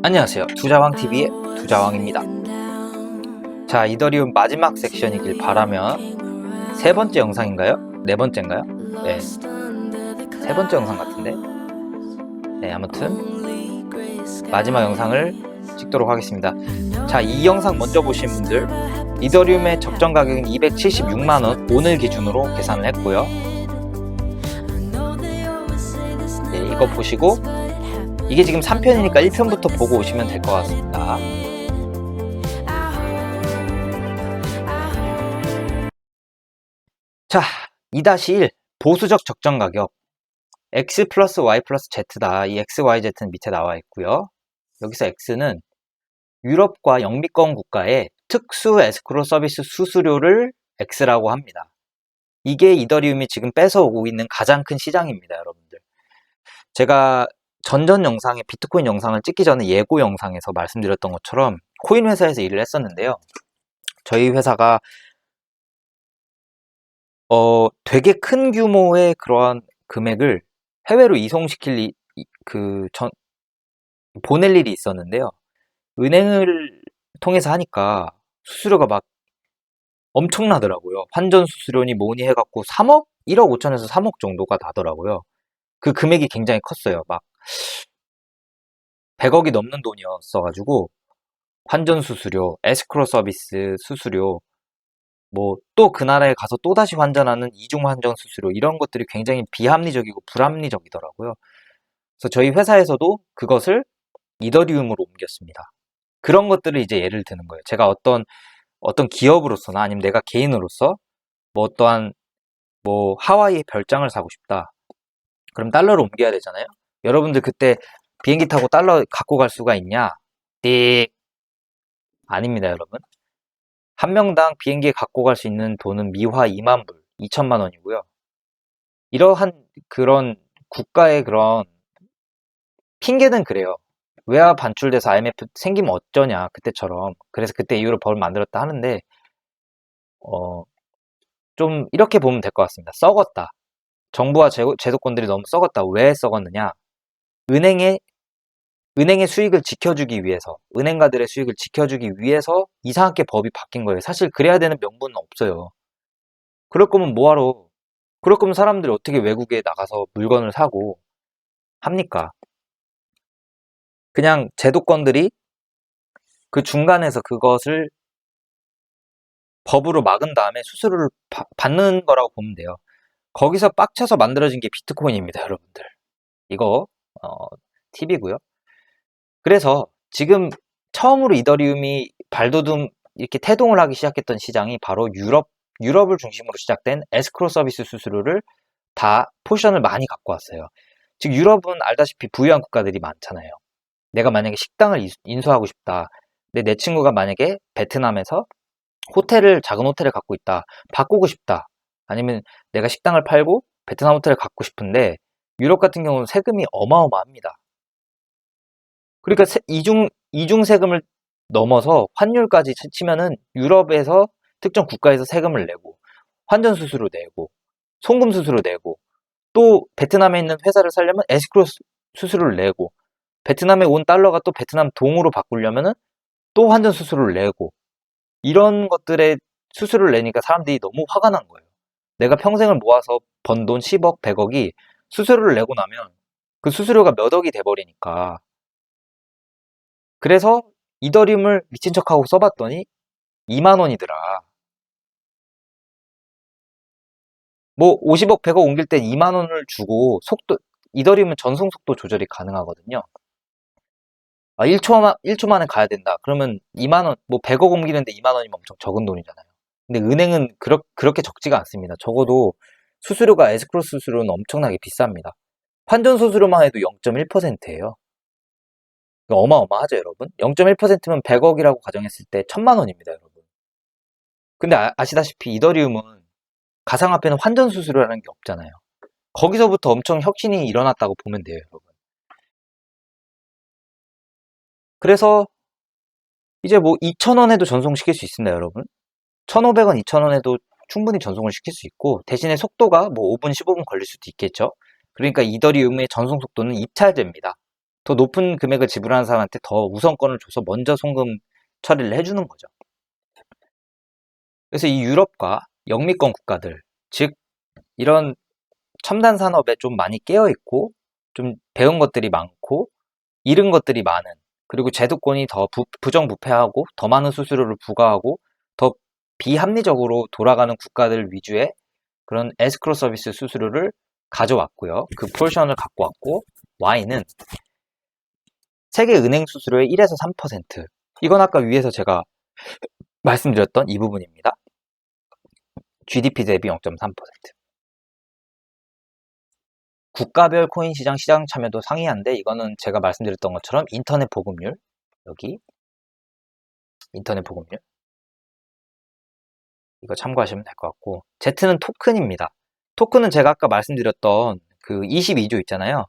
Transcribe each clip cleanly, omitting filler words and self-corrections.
안녕하세요. 투자왕TV의 투자왕입니다. 자, 이더리움 마지막 섹션이길 바라며 세 번째 영상인가요? 네 번째인가요? 네, 세 번째 영상 같은데. 네, 아무튼 마지막 영상을 찍도록 하겠습니다. 자, 이 영상 먼저 보신 분들, 이더리움의 적정 가격은 276만원 오늘 기준으로 계산을 했고요. 네, 이거 보시고 이게 지금 3편이니까 1편부터 보고 오시면 될 것 같습니다. 자, 2-1 보수적 적정 가격 X 플러스 Y 플러스 Z다. 이 X, Y, Z는 밑에 나와 있고요. 여기서 X는 유럽과 영미권 국가의 특수 에스크로 서비스 수수료를 X라고 합니다. 이게 이더리움이 지금 뺏어오고 있는 가장 큰 시장입니다, 여러분들. 제가 전전 영상에 비트코인 영상을 찍기 전에 예고 영상에서 말씀드렸던 것처럼 코인 회사에서 일을 했었는데요. 저희 회사가 되게 큰 규모의 그러한 금액을 해외로 이송시킬 보낼 일이 있었는데요. 은행을 통해서 하니까 수수료가 막 엄청나더라고요. 환전 수수료니 뭐니 해갖고 3억? 1억 5천에서 3억 정도가 나더라고요. 그 금액이 굉장히 컸어요. 막 100억이 넘는 돈이었어가지고 환전 수수료, 에스크로 서비스 수수료, 뭐 또 그 나라에 가서 또다시 환전하는 이중 환전 수수료 이런 것들이 굉장히 비합리적이고 불합리적이더라고요. 그래서 저희 회사에서도 그것을 이더리움으로 옮겼습니다. 그런 것들을 이제 예를 드는 거예요. 제가 어떤 기업으로서나 아니면 내가 개인으로서 뭐 어떠한 뭐 하와이에 별장을 사고 싶다. 그럼 달러로 옮겨야 되잖아요. 여러분들 그때 비행기 타고 달러 갖고 갈 수가 있냐? 네. 아닙니다, 여러분. 한 명당 비행기에 갖고 갈 수 있는 돈은 미화 2만 불, 2천만 원이고요. 이러한 그런 국가의 그런 핑계는 그래요. 외화 반출돼서 IMF 생기면 어쩌냐, 그때처럼. 그래서 그때 이후로 법을 만들었다 하는데, 좀 이렇게 보면 될 것 같습니다. 썩었다. 정부와 제도권들이 너무 썩었다. 왜 썩었느냐? 은행의 수익을 지켜주기 위해서, 은행가들의 수익을 지켜주기 위해서 이상하게 법이 바뀐 거예요. 사실 그래야 되는 명분은 없어요. 그럴 거면 뭐하러, 그럴 거면 사람들이 어떻게 외국에 나가서 물건을 사고 합니까? 그냥 제도권들이 그 중간에서 그것을 법으로 막은 다음에 수수료를 받는 거라고 보면 돼요. 거기서 빡쳐서 만들어진 게 비트코인입니다, 여러분들. 이거 팁이고요. 그래서 지금 처음으로 이더리움이 발돋움 이렇게 태동을 하기 시작했던 시장이 바로 유럽을 중심으로 시작된 에스크로 서비스 수수료를 다 포션을 많이 갖고 왔어요. 즉 유럽은 알다시피 부유한 국가들이 많잖아요. 내가 만약에 식당을 인수하고 싶다. 근데 내 친구가 만약에 베트남에서 작은 호텔을 갖고 있다. 바꾸고 싶다. 아니면 내가 식당을 팔고 베트남 호텔을 갖고 싶은데 유럽 같은 경우는 세금이 어마어마합니다. 그러니까 이중 세금을 넘어서 환율까지 치면은 유럽에서 특정 국가에서 세금을 내고 환전 수수료 내고 송금 수수료 내고 또 베트남에 있는 회사를 살려면 에스크로 수수료를 내고 베트남에 온 달러가 또 베트남 동으로 바꾸려면은 또 환전 수수료를 내고 이런 것들에 수수료를 내니까 사람들이 너무 화가 난 거예요. 내가 평생을 모아서 번 돈 10억, 100억이 수수료를 내고 나면 그 수수료가 몇 억이 돼버리니까. 그래서 이더리움을 미친 척하고 써봤더니 2만 원이더라. 뭐 50억, 100억 옮길 땐 2만 원을 주고 이더리움은 전송 속도 조절이 가능하거든요. 1초 만에 가야 된다. 그러면 2만 원, 뭐 100억 옮기는데 2만 원이면 엄청 적은 돈이잖아요. 근데 은행은 그렇게 적지가 않습니다. 적어도 수수료가 에스크로 수수료는 엄청나게 비쌉니다. 환전 수수료만 해도 0.1%예요. 어마어마하죠, 여러분? 0.1%면 100억이라고 가정했을 때 1000만 원입니다, 여러분. 근데 아시다시피 이더리움은 가상화폐는 환전 수수료라는 게 없잖아요. 거기서부터 엄청 혁신이 일어났다고 보면 돼요, 여러분. 그래서 이제 뭐 2,000원에도 전송시킬 수 있습니다, 여러분. 1,500원, 2,000원에도 충분히 전송을 시킬 수 있고 대신에 속도가 뭐 5분, 15분 걸릴 수도 있겠죠. 그러니까 이더리움의 전송 속도는 입찰제입니다. 더 높은 금액을 지불하는 사람한테 더 우선권을 줘서 먼저 송금 처리를 해주는 거죠. 그래서 이 유럽과 영미권 국가들, 즉 이런 첨단 산업에 좀 많이 깨어있고 좀 배운 것들이 많고 잃은 것들이 많은, 그리고 제도권이 더 부정부패하고 더 많은 수수료를 부과하고 더 비합리적으로 돌아가는 국가들 위주의 그런 에스크로 서비스 수수료를 가져왔고요. 그 포션을 갖고 왔고, Y는 세계 은행 수수료의 1에서 3%. 이건 아까 위에서 제가 말씀드렸던 이 부분입니다. GDP 대비 0.3%. 국가별 코인 시장 참여도 상이한데, 이거는 제가 말씀드렸던 것처럼 인터넷 보급률, 여기 인터넷 보급률, 이거 참고하시면 될 것 같고, Z는 토큰입니다. 토큰은 제가 아까 말씀드렸던 그 22조 있잖아요.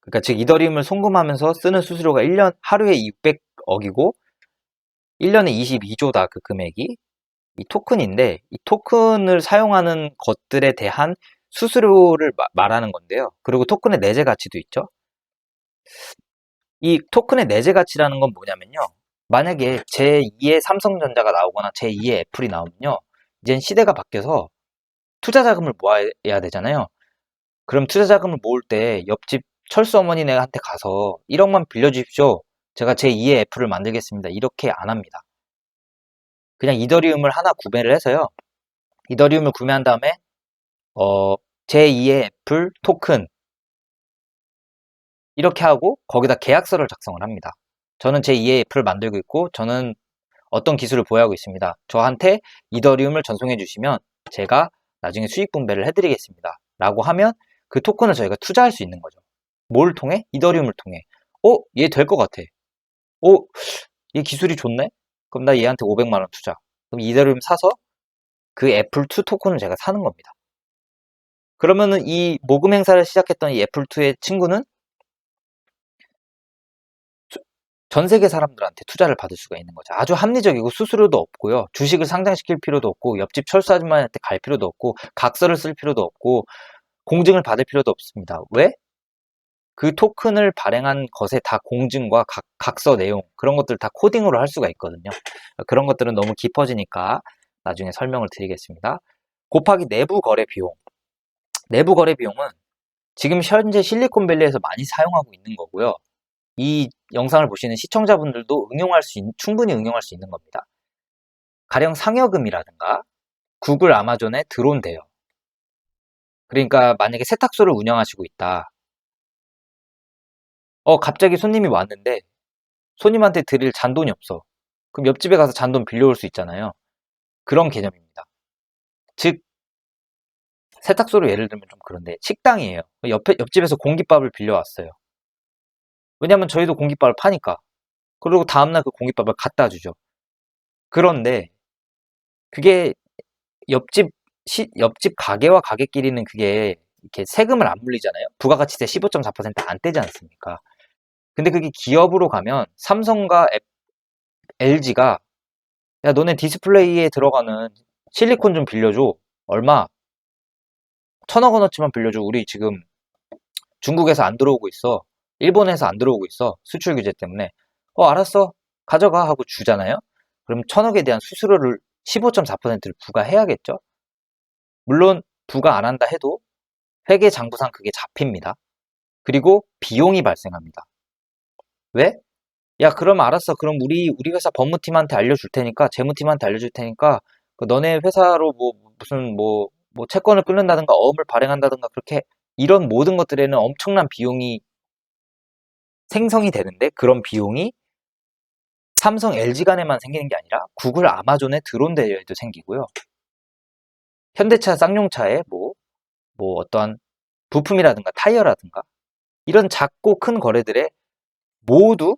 그러니까 즉 이더리움을 송금하면서 쓰는 수수료가 1년 하루에 600억이고 1년에 22조다, 그 금액이. 이 토큰인데, 이 토큰을 사용하는 것들에 대한 수수료를 말하는 건데요. 그리고 토큰의 내재 가치도 있죠. 이 토큰의 내재 가치라는 건 뭐냐면요. 만약에 제2의 삼성전자가 나오거나 제2의 애플이 나오면요. 이젠 시대가 바뀌어서 투자 자금을 모아야 되잖아요. 그럼 투자 자금을 모을 때 옆집 철수 어머니네한테 가서 1억만 빌려주십시오. 제가 제2의 애플을 만들겠습니다. 이렇게 안 합니다. 그냥 이더리움을 하나 구매를 해서요. 이더리움을 구매한 다음에 제2의 애플 토큰 이렇게 하고 거기다 계약서를 작성을 합니다. 저는 제2의 애플을 만들고 있고 저는 어떤 기술을 보유하고 있습니다. 저한테 이더리움을 전송해 주시면 제가 나중에 수익 분배를 해드리겠습니다. 라고 하면 그 토큰을 저희가 투자할 수 있는 거죠. 뭘 통해? 이더리움을 통해. 얘 될 것 같아. 얘 기술이 좋네? 그럼 나 얘한테 500만 원 투자. 그럼 이더리움 사서 그 애플2 토큰을 제가 사는 겁니다. 그러면은 이 모금 행사를 시작했던 이 애플2의 친구는 전 세계 사람들한테 투자를 받을 수가 있는 거죠. 아주 합리적이고 수수료도 없고요. 주식을 상장시킬 필요도 없고 옆집 철수 아줌마한테 갈 필요도 없고 각서를 쓸 필요도 없고 공증을 받을 필요도 없습니다. 왜? 그 토큰을 발행한 것에 다 공증과 각서 내용 그런 것들 다 코딩으로 할 수가 있거든요. 그런 것들은 너무 깊어지니까 나중에 설명을 드리겠습니다. 곱하기 내부 거래 비용. 내부 거래 비용은 지금 현재 실리콘밸리에서 많이 사용하고 있는 거고요. 이 영상을 보시는 시청자분들도 충분히 응용할 수 있는 겁니다. 가령 상여금이라든가 구글, 아마존에 들어온대요. 그러니까 만약에 세탁소를 운영하시고 있다. 갑자기 손님이 왔는데 손님한테 드릴 잔돈이 없어. 그럼 옆집에 가서 잔돈 빌려올 수 있잖아요. 그런 개념입니다. 즉 세탁소로 예를 들면 좀 그런데 식당이에요. 옆집에서 공깃밥을 빌려왔어요. 왜냐면 저희도 공깃밥을 파니까. 그리고 다음날 그 공깃밥을 갖다 주죠. 그런데 그게 옆집 가게와 가게끼리는 그게 이렇게 세금을 안 물리잖아요. 부가가치세 15.4% 안 떼지 않습니까? 근데 그게 기업으로 가면 삼성과 LG가 야 너네 디스플레이에 들어가는 실리콘 좀 빌려줘. 얼마? 1,000억 원어치만 빌려줘. 우리 지금 중국에서 안 들어오고 있어. 일본에서 안 들어오고 있어. 수출 규제 때문에. 알았어. 가져가 하고 주잖아요. 그럼 1,000억에 대한 수수료를 15.4%를 부과해야겠죠. 물론 부과 안 한다 해도 회계 장부상 그게 잡힙니다. 그리고 비용이 발생합니다. 왜? 야, 그럼 알았어. 그럼 우리 회사 법무팀한테 알려줄 테니까, 재무팀한테 알려줄 테니까, 너네 회사로 무슨 채권을 끊는다든가, 어음을 발행한다든가, 그렇게, 이런 모든 것들에는 엄청난 비용이 생성이 되는데, 그런 비용이 삼성, LG 간에만 생기는 게 아니라, 구글, 아마존에 들어온 데에도 생기고요. 현대차, 쌍용차에 어떠한 부품이라든가, 타이어라든가, 이런 작고 큰 거래들에 모두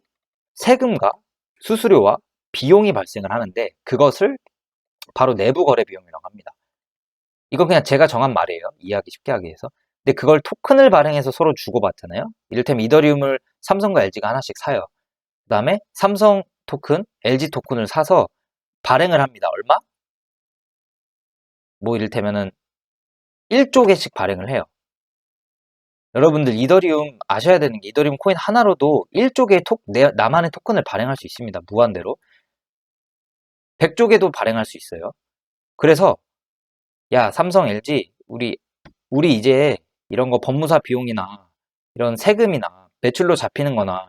세금과 수수료와 비용이 발생을 하는데 그것을 바로 내부 거래 비용이라고 합니다. 이건 그냥 제가 정한 말이에요. 이해하기 쉽게 하기 위해서. 근데 그걸 토큰을 발행해서 서로 주고받잖아요. 이를테면 이더리움을 삼성과 LG가 하나씩 사요. 그 다음에 삼성 토큰, LG 토큰을 사서 발행을 합니다. 얼마? 이를테면은 1조 개씩 발행을 해요. 여러분들 이더리움 아셔야 되는 게 이더리움 코인 하나로도 1조개의 나만의 토큰을 발행할 수 있습니다. 무한대로. 100조개도 발행할 수 있어요. 그래서 야, 삼성, LG, 우리 이제 이런 거 법무사 비용이나 이런 세금이나 매출로 잡히는 거나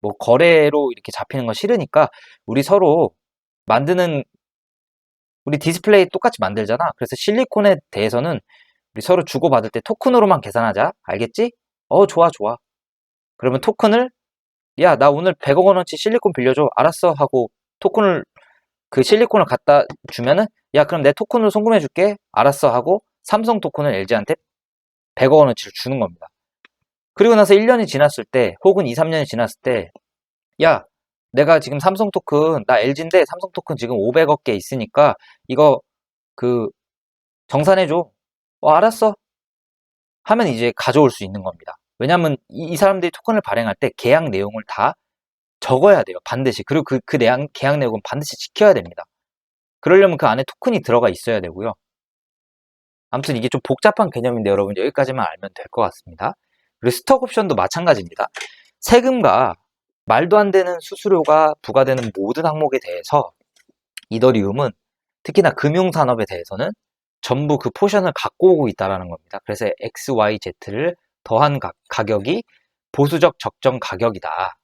뭐 거래로 이렇게 잡히는 거 싫으니까 우리 서로 만드는 우리 디스플레이 똑같이 만들잖아. 그래서 실리콘에 대해서는 우리 서로 주고받을 때 토큰으로만 계산하자. 알겠지? 좋아, 좋아. 그러면 토큰을 야, 나 오늘 100억 원어치 실리콘 빌려줘. 알았어. 하고 그 실리콘을 갖다 주면은 야, 그럼 내 토큰으로 송금해 줄게. 알았어. 하고 삼성 토큰을 LG한테 100억 원어치를 주는 겁니다. 그리고 나서 1년이 지났을 때 혹은 2, 3년이 지났을 때 야, 내가 지금 삼성 토큰 나 LG인데 삼성 토큰 지금 500억 개 있으니까 이거 그 정산해 줘. 알았어. 하면 이제 가져올 수 있는 겁니다. 왜냐면 이 사람들이 토큰을 발행할 때 계약 내용을 다 적어야 돼요. 반드시. 그리고 그 계약 내용은 반드시 지켜야 됩니다. 그러려면 그 안에 토큰이 들어가 있어야 되고요. 아무튼 이게 좀 복잡한 개념인데 여러분 여기까지만 알면 될 것 같습니다. 그리고 스톡 옵션도 마찬가지입니다. 세금과 말도 안 되는 수수료가 부과되는 모든 항목에 대해서 이더리움은 특히나 금융산업에 대해서는 전부 그 포션을 갖고 오고 있다는 겁니다. 그래서 XYZ를 더한 가격이 보수적 적정 가격이다.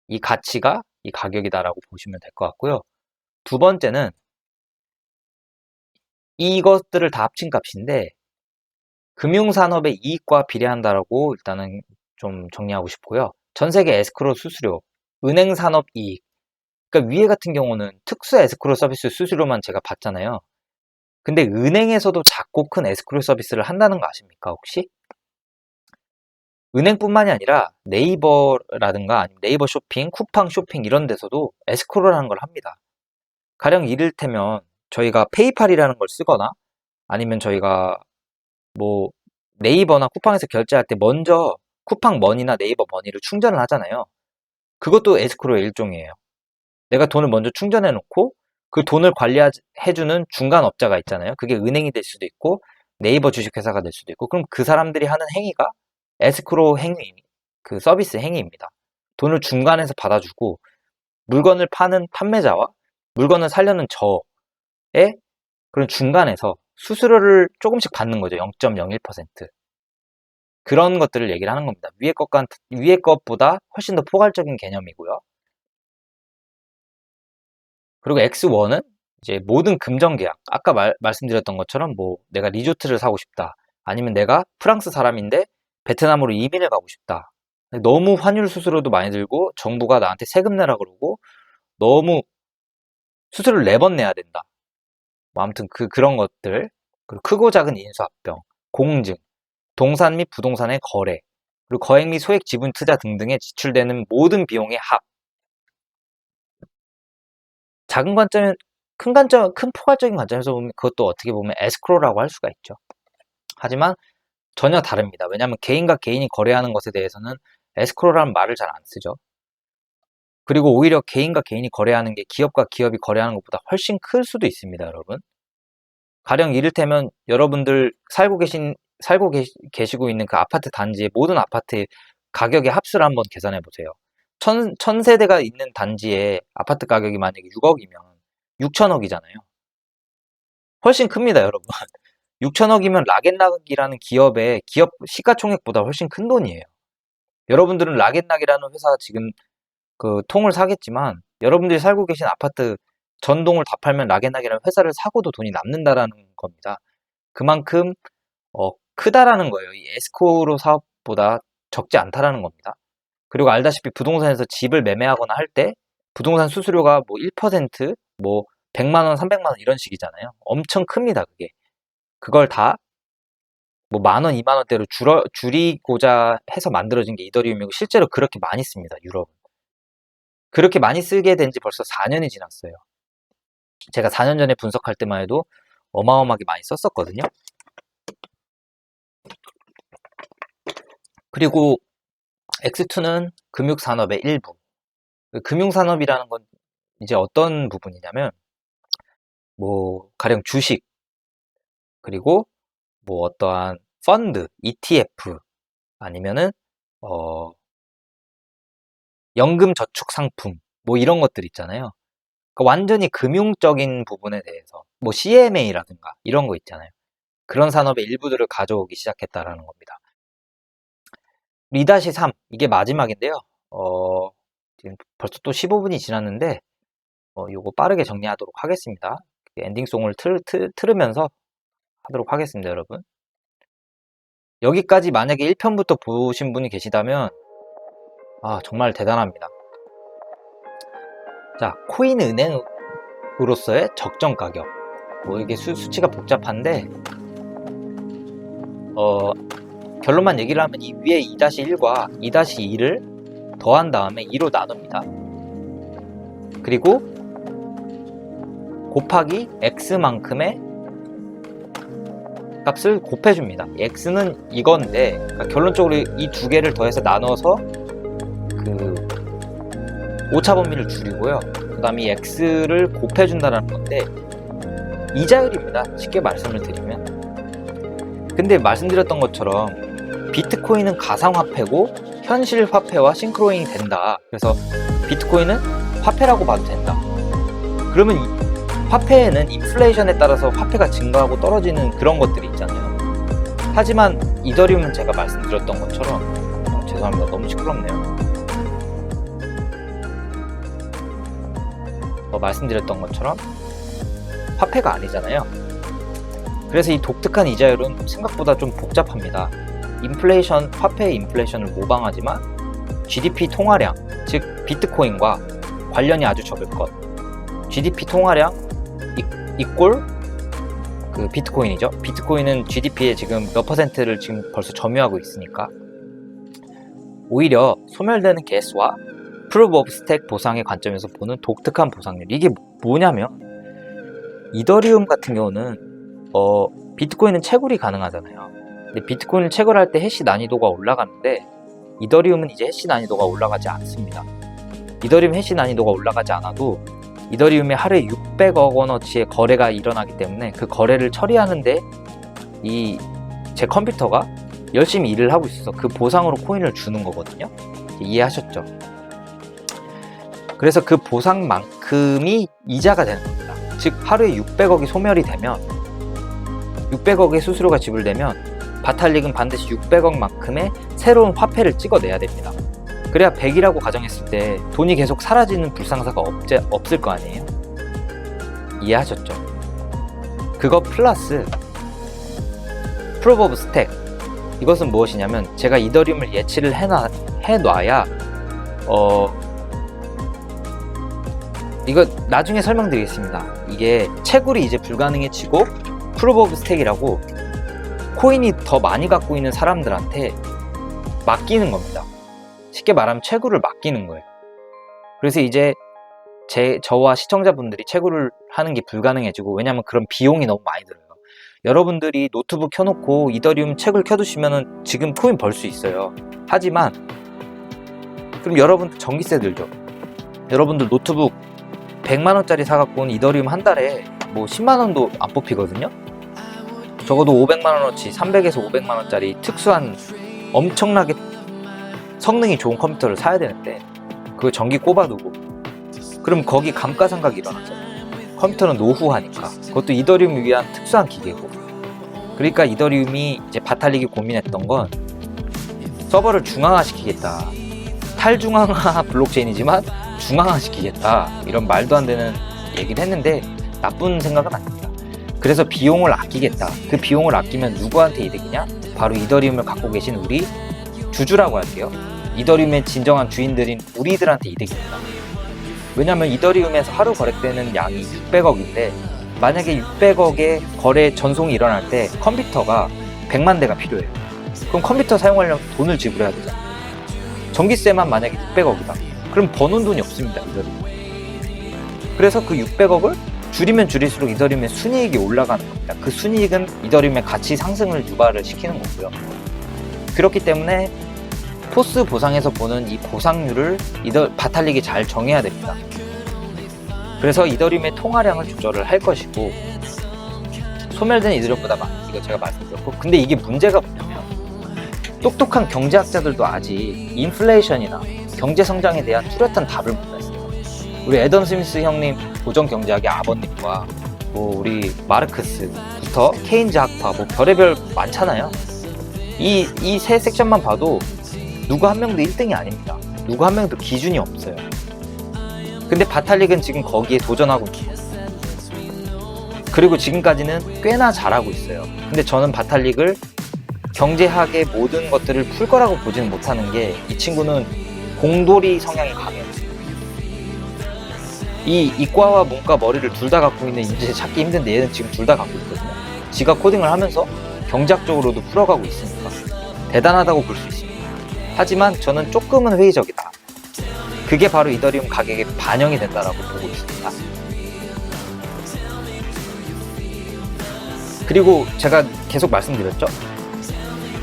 이 가치가 이 가격이다라고 보시면 될 것 같고요. 두 번째는 이것들을 다 합친 값인데 금융산업의 이익과 비례한다라고 일단은 좀 정리하고 싶고요. 전 세계 에스크로 수수료, 은행산업 이익. 그러니까 위에 같은 경우는 특수 에스크로 서비스 수수료만 제가 봤잖아요. 근데 은행에서도 작고 큰 에스크로 서비스를 한다는 거 아십니까, 혹시? 은행뿐만이 아니라 네이버라든가 아니면 네이버 쇼핑, 쿠팡 쇼핑 이런 데서도 에스크로라는 걸 합니다. 가령 이를테면 저희가 페이팔이라는 걸 쓰거나 아니면 저희가 뭐 네이버나 쿠팡에서 결제할 때 먼저 쿠팡 머니나 네이버 머니를 충전을 하잖아요. 그것도 에스크로의 일종이에요. 내가 돈을 먼저 충전해 놓고 그 돈을 관리해주는 중간업자가 있잖아요. 그게 은행이 될 수도 있고 네이버 주식회사가 될 수도 있고 그럼 그 사람들이 하는 행위가 에스크로 행위, 그 서비스 행위입니다. 돈을 중간에서 받아주고 물건을 파는 판매자와 물건을 살려는 저의 그런 중간에서 수수료를 조금씩 받는 거죠. 0.01%. 그런 것들을 얘기를 하는 겁니다. 위에 것보다 훨씬 더 포괄적인 개념이고요. 그리고 X1은 이제 모든 금전 계약, 아까 말씀드렸던 것처럼 뭐 내가 리조트를 사고 싶다. 아니면 내가 프랑스 사람인데 베트남으로 이민을 가고 싶다. 너무 환율 수수료도 많이 들고 정부가 나한테 세금 내라 그러고 너무 수수료를 4번 내야 된다. 뭐 아무튼 그런 것들. 그리고 크고 작은 인수합병, 공증, 동산 및 부동산의 거래, 그리고 거액 및 소액 지분 투자 등등에 지출되는 모든 비용의 합. 작은 관점, 큰 포괄적인 관점에서 보면 그것도 어떻게 보면 에스크로라고 할 수가 있죠. 하지만 전혀 다릅니다. 왜냐하면 개인과 개인이 거래하는 것에 대해서는 에스크로라는 말을 잘 안 쓰죠. 그리고 오히려 개인과 개인이 거래하는 게 기업과 기업이 거래하는 것보다 훨씬 클 수도 있습니다, 여러분. 가령 이를테면 여러분들 계시고 있는 그 아파트 단지의 모든 아파트의 가격의 합수를 한번 계산해 보세요. 천 세대가 있는 단지의 아파트 가격이 만약에 6억이면 6천억이잖아요. 훨씬 큽니다, 여러분. 6천억이면 락앤락이라는 기업 시가총액보다 훨씬 큰 돈이에요. 여러분들은 락앤락이라는 회사 지금 그 통을 사겠지만 여러분들이 살고 계신 아파트 전동을 다 팔면 락앤락이라는 회사를 사고도 돈이 남는다라는 겁니다. 그만큼 크다라는 거예요. 이 에스코로 사업보다 적지 않다라는 겁니다. 그리고 알다시피 부동산에서 집을 매매하거나 할 때 부동산 수수료가 뭐 1%, 뭐 100만 원, 300만 원 이런 식이잖아요. 엄청 큽니다, 그게. 그걸 다 뭐 만 원, 2만 원대로 줄이고자 해서 만들어진 게 이더리움이고 실제로 그렇게 많이 씁니다, 유럽은. 그렇게 많이 쓰게 된 지 벌써 4년이 지났어요. 제가 4년 전에 분석할 때만 해도 어마어마하게 많이 썼었거든요. 그리고 X2는 금융산업의 일부. 금융산업이라는 건 이제 어떤 부분이냐면 뭐 가령 주식 그리고 뭐 어떠한 펀드, ETF 아니면은 연금 저축 상품 뭐 이런 것들 있잖아요. 그러니까 완전히 금융적인 부분에 대해서 뭐 CMA라든가 이런 거 있잖아요. 그런 산업의 일부들을 가져오기 시작했다라는 겁니다. 2-3 이게 마지막인데요. 지금 벌써 또 15분이 지났는데 요거 빠르게 정리하도록 하겠습니다. 엔딩송을 틀으면서 하도록 하겠습니다, 여러분. 여기까지 만약에 1편부터 보신 분이 계시다면 정말 대단합니다. 자, 코인 은행으로서의 적정 가격. 뭐 이게 수치가 복잡한데 결론만 얘기를 하면 이 위에 2-1과 2-2를 더한 다음에 2로 나눕니다. 그리고 곱하기 x만큼의 값을 곱해줍니다. x는 이건데 그러니까 결론적으로 이 두 개를 더해서 나눠서 그 오차 범위를 줄이고요. 그 다음에 이 x를 곱해준다는 건데 이자율입니다. 쉽게 말씀을 드리면. 근데 말씀드렸던 것처럼 비트코인은 가상화폐고 현실 화폐와 싱크로잉이 된다. 그래서 비트코인은 화폐라고 봐도 된다. 그러면 화폐에는 인플레이션에 따라서 화폐가 증가하고 떨어지는 그런 것들이 있잖아요. 하지만 이더리움은 제가 말씀드렸던 것처럼 죄송합니다. 너무 시끄럽네요. 말씀드렸던 것처럼 화폐가 아니잖아요. 그래서 이 독특한 이자율은 생각보다 좀 복잡합니다. 인플레이션, 화폐의 인플레이션을 모방하지만 GDP 통화량, 즉 비트코인과 관련이 아주 적을 것. GDP 통화량 이꼴 그 비트코인이죠. 비트코인은 GDP의 지금 몇 퍼센트를 지금 벌써 점유하고 있으니까 오히려 소멸되는 가스와 프루브 오브 스택 보상의 관점에서 보는 독특한 보상률. 이게 뭐냐면 이더리움 같은 경우는 비트코인은 채굴이 가능하잖아요. 근데 비트코인을 채굴할 때 해시 난이도가 올라가는데 이더리움은 이제 해시 난이도가 올라가지 않습니다. 이더리움 해시 난이도가 올라가지 않아도 이더리움에 하루에 600억 원어치의 거래가 일어나기 때문에 그 거래를 처리하는데 제 컴퓨터가 열심히 일을 하고 있어서 그 보상으로 코인을 주는 거거든요. 이해하셨죠? 그래서 그 보상만큼이 이자가 되는 겁니다. 즉 하루에 600억이 소멸이 되면 600억의 수수료가 지불되면 바탈릭은 반드시 600억만큼의 새로운 화폐를 찍어내야 됩니다. 그래야 100이라고 가정했을 때 돈이 계속 사라지는 불상사가 없을 거 아니에요. 이해하셨죠? 그거 플러스 프루브 오브 스택. 이것은 무엇이냐면 제가 이더리움을 예치를 해놔야 이거 나중에 설명드리겠습니다. 이게 채굴이 이제 불가능해지고 프루브 오브 스택이라고 코인이 더 많이 갖고 있는 사람들한테 맡기는 겁니다. 쉽게 말하면 채굴을 맡기는 거예요. 그래서 이제 저와 시청자분들이 채굴을 하는 게 불가능해지고, 왜냐면 그런 비용이 너무 많이 들어요. 여러분들이 노트북 켜놓고 이더리움 채굴 켜두시면은 지금 코인 벌 수 있어요. 하지만 그럼 여러분들 전기세 들죠. 여러분들 노트북 100만원짜리 사갖고 이더리움 한 달에 뭐 10만원도 안 뽑히거든요. 적어도 500만원어치 300에서 500만원짜리 특수한 엄청나게 성능이 좋은 컴퓨터를 사야 되는데 그거 전기 꼽아두고 그럼 거기 감가상각이 일어나잖아요. 컴퓨터는 노후하니까. 그것도 이더리움을 위한 특수한 기계고. 그러니까 이더리움이 이제 바탈릭이 고민했던 건 서버를 중앙화시키겠다. 탈중앙화 블록체인이지만 중앙화시키겠다. 이런 말도 안 되는 얘기를 했는데 나쁜 생각은 아닙니다. 그래서 비용을 아끼겠다. 그 비용을 아끼면 누구한테 이득이냐? 바로 이더리움을 갖고 계신 우리 주주라고 할게요. 이더리움의 진정한 주인들인 우리들한테 이득입니다. 왜냐면 이더리움에서 하루 거래되는 양이 600억인데 만약에 600억의 거래 전송이 일어날 때 컴퓨터가 100만 대가 필요해요. 그럼 컴퓨터 사용하려면 돈을 지불해야 되잖아요. 전기세만 만약에 600억이다. 그럼 버는 돈이 없습니다. 이더리움. 그래서 그 600억을 줄이면 줄일수록 이더리움의 순이익이 올라가는 겁니다. 그 순이익은 이더리움의 가치 상승을 유발을 시키는 거고요. 그렇기 때문에 포스 보상에서 보는 이 보상률을 바탈릭이 잘 정해야 됩니다. 그래서 이더리움의 통화량을 조절을 할 것이고 소멸된 이더리움보다 많은, 이거 제가 말씀드렸고, 근데 이게 문제가 뭐냐면 똑똑한 경제학자들도 아직 인플레이션이나 경제 성장에 대한 뚜렷한 답을 못 냈어요. 우리 애덤 스미스 형님 고정 경제학의 아버님과 뭐 우리 마르크스부터 케인즈 학파 뭐 별의별 많잖아요. 이 세 섹션만 봐도 누구 한 명도 1등이 아닙니다. 누구 한 명도 기준이 없어요. 근데 바탈릭은 지금 거기에 도전하고 있고, 그리고 지금까지는 꽤나 잘하고 있어요. 근데 저는 바탈릭을 경제학의 모든 것들을 풀 거라고 보지는 못하는 게, 이 친구는 공돌이 성향이 강해요. 이 이과와 문과 머리를 둘 다 갖고 있는 인재 찾기 힘든데 얘는 지금 둘 다 갖고 있거든요. 지가 코딩을 하면서 경제학적으로도 풀어가고 있으니까 대단하다고 볼 수 있습니다. 하지만 저는 조금은 회의적이다. 그게 바로 이더리움 가격에 반영이 된다라고 보고 있습니다. 그리고 제가 계속 말씀드렸죠?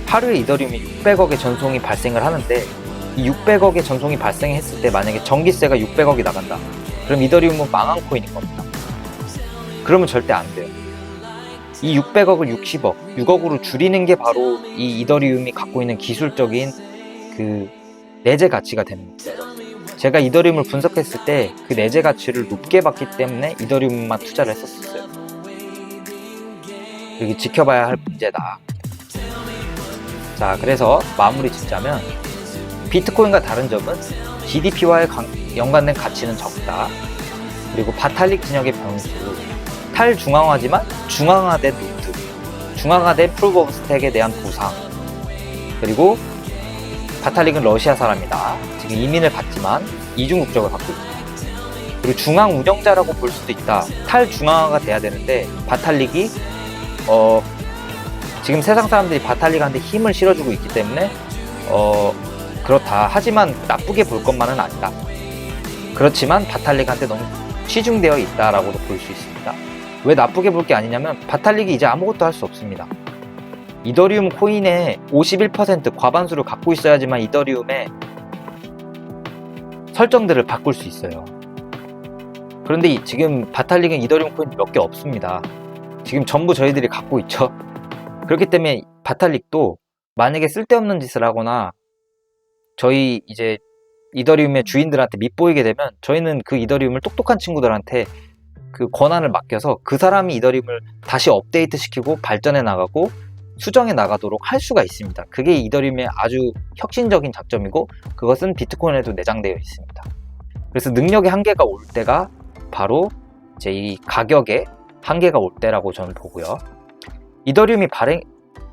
하루에 이더리움이 600억의 전송이 발생을 하는데, 이 600억의 전송이 발생했을 때 만약에 전기세가 600억이 나간다. 그럼 이더리움은 망한 코인인 겁니다. 그러면 절대 안 돼요. 이 600억을 60억, 6억으로 줄이는 게 바로 이 이더리움이 갖고 있는 기술적인 그 내재 가치가 되는 거예요. 제가 이더리움을 분석했을 때 그 내재 가치를 높게 봤기 때문에 이더리움만 투자를 했었어요. 여기 지켜봐야 할 문제다. 자, 그래서 마무리 짓자면, 비트코인과 다른 점은 GDP와의 연관된 가치는 적다. 그리고 바탈릭 진영의 변수, 탈중앙화지만 중앙화된 노트, 중앙화된 프루브 오브 스택에 대한 보상, 그리고 바탈릭은 러시아 사람이다. 지금 이민을 받지만 이중 국적을 갖고 있다. 그리고 중앙 운영자라고 볼 수도 있다. 탈중앙화가 돼야 되는데 바탈릭이 지금 세상 사람들이 바탈릭한테 힘을 실어주고 있기 때문에 그렇다. 하지만 나쁘게 볼 것만은 아니다. 그렇지만 바탈릭한테 너무 치중되어 있다라고도 볼 수 있습니다. 왜 나쁘게 볼 게 아니냐면, 바탈릭이 이제 아무것도 할 수 없습니다. 이더리움 코인의 51% 과반수를 갖고 있어야지만 이더리움의 설정들을 바꿀 수 있어요. 그런데 지금 바탈릭은 이더리움 코인 몇 개 없습니다. 지금 전부 저희들이 갖고 있죠. 그렇기 때문에 바탈릭도 만약에 쓸데없는 짓을 하거나 저희 이제 이더리움의 주인들한테 밉보이게 되면, 저희는 그 이더리움을 똑똑한 친구들한테 그 권한을 맡겨서 그 사람이 이더리움을 다시 업데이트 시키고 발전해 나가고 수정해 나가도록 할 수가 있습니다. 그게 이더리움의 아주 혁신적인 장점이고, 그것은 비트코인에도 내장되어 있습니다. 그래서 능력의 한계가 올 때가 바로 이제 이 가격의 한계가 올 때라고 저는 보고요. 이더리움이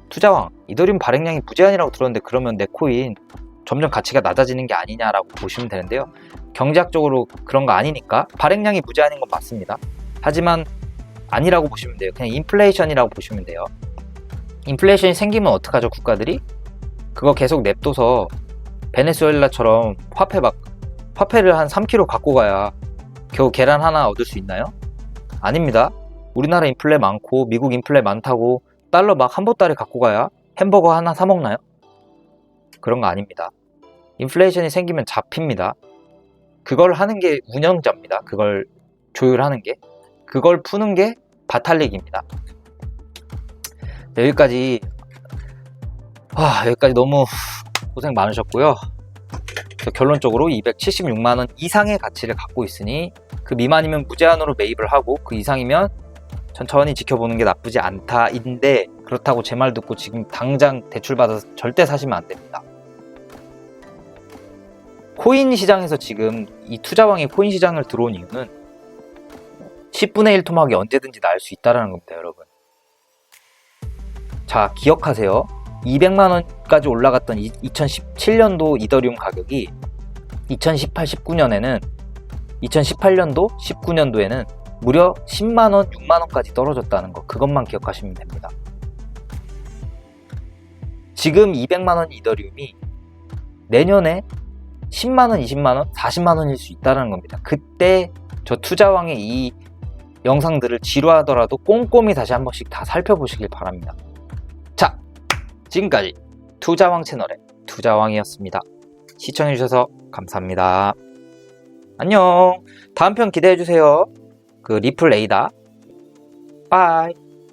투자왕, 이더리움 발행량이 무제한이라고 들었는데, 그러면 내 코인 점점 가치가 낮아지는 게 아니냐라고 보시면 되는데요. 경제학적으로 그런 거 아니니까 발행량이 무제한인 건 맞습니다. 하지만 아니라고 보시면 돼요. 그냥 인플레이션이라고 보시면 돼요. 인플레이션이 생기면 어떡하죠, 국가들이? 그거 계속 냅둬서 베네수엘라처럼 화폐를 한 3kg 갖고 가야 겨우 계란 하나 얻을 수 있나요? 아닙니다. 우리나라 인플레 많고 미국 인플레 많다고 달러 막 한 보따리 갖고 가야 햄버거 하나 사 먹나요? 그런 거 아닙니다. 인플레이션이 생기면 잡힙니다. 그걸 하는 게 운영자입니다. 그걸 조율하는 게. 그걸 푸는 게 바탈릭입니다. 네, 여기까지 너무 고생 많으셨고요. 결론적으로 276만원 이상의 가치를 갖고 있으니 그 미만이면 무제한으로 매입을 하고, 그 이상이면 천천히 지켜보는 게 나쁘지 않다인데, 그렇다고 제 말 듣고 지금 당장 대출받아서 절대 사시면 안 됩니다. 코인 시장에서 지금 이 투자왕이 코인 시장을 들어온 이유는 10분의 1 토막이 언제든지 날 수 있다는 겁니다, 여러분. 자, 기억하세요. 200만원까지 올라갔던 2017년도 이더리움 가격이 2018, 19년에는 2018년도, 19년도에는 무려 10만원, 6만원까지 떨어졌다는 거, 그것만 기억하시면 됩니다. 지금 200만원 이더리움이 내년에 10만원, 20만원, 40만원일 수 있다는 겁니다. 그때 저 투자왕의 이 영상들을 지루하더라도 꼼꼼히 다시 한 번씩 다 살펴보시길 바랍니다. 자, 지금까지 투자왕 채널의 투자왕이었습니다. 시청해주셔서 감사합니다. 안녕. 다음 편 기대해주세요. 그 리플 에이다. 빠이.